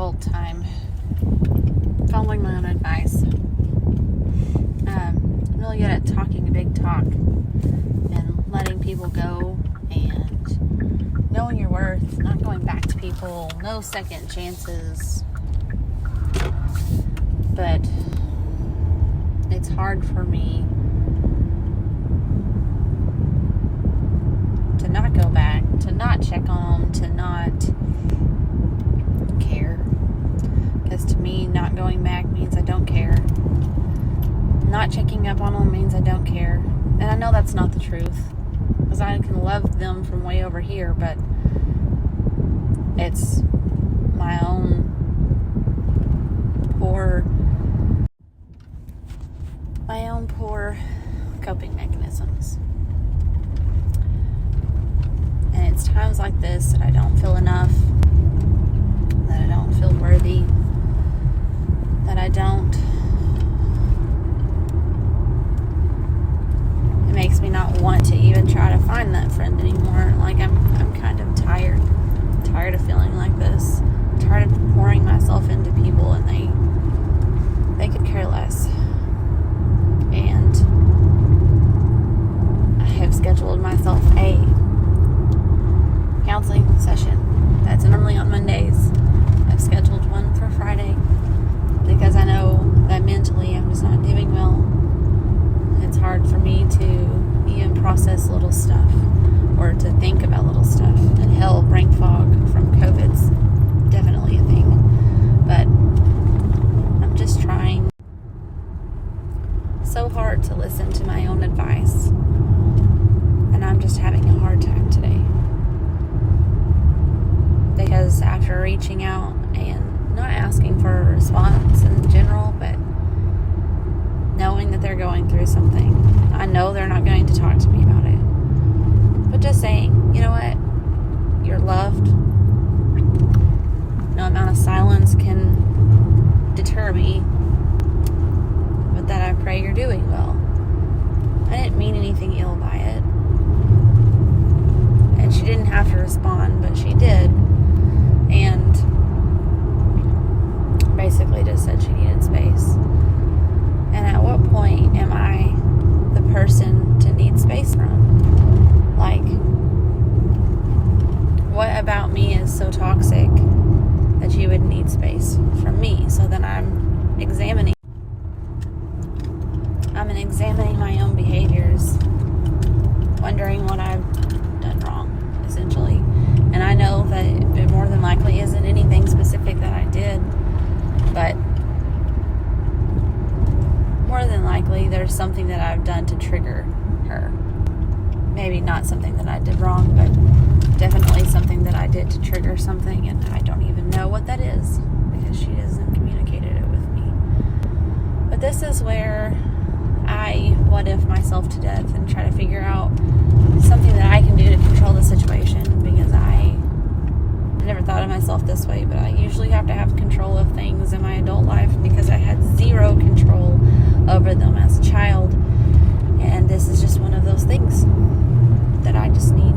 difficult time following my own advice. I'm really good at talking a big talk and letting people go and knowing your worth, not going back to people, no second chances. But it's hard for me to not go back, to not check on them, to not care. Because to me, not going back means I don't care. Not checking up on them means I don't care. And I know that's not the truth. Because I can love them from way over here, but it's my own poor coping mechanisms. And it's times like this that I don't feel enough, that I don't feel worthy, that it makes me not want to even try to find that friend anymore. Like I'm kind of tired of feeling like this, tired of pouring myself into people and they could care less. And I have scheduled myself a counseling session that's normally on Mondays. I've scheduled one for Friday because I know that mentally I'm just not doing well. It's hard for me to even process little stuff or to think about little stuff. And hell, brain fog from COVID's definitely a thing. But I'm just trying so hard to listen to my own advice. And I'm just having a hard time today. Because after reaching out and not asking for a response in general, but knowing that they're going through something, I know they're not going to talk to me about it. But just saying, you know what? You're loved. No amount of silence can deter me. But that I pray you're doing well. I didn't mean anything ill by it. And she didn't have to respond, but she did. And basically just said she needed space. And at what point am I the person to need space from? Like, what about me is so toxic that you would need space from me? So then I'm examining my own behaviors, wondering what I've done wrong, essentially. And I know that it more than likely isn't anything specific that I did, but more than likely there's something that I've done to trigger her. Maybe not something that I did wrong, but definitely something that I did to trigger something, and I don't even know what that is because she hasn't communicated it with me. But this is where I what if myself to death and try to figure out something that I can do to control the situation, because I never thought of myself this way, but I usually have to have control of things in my adult life because I had zero control over them as a child, and this is just one of those things that I just need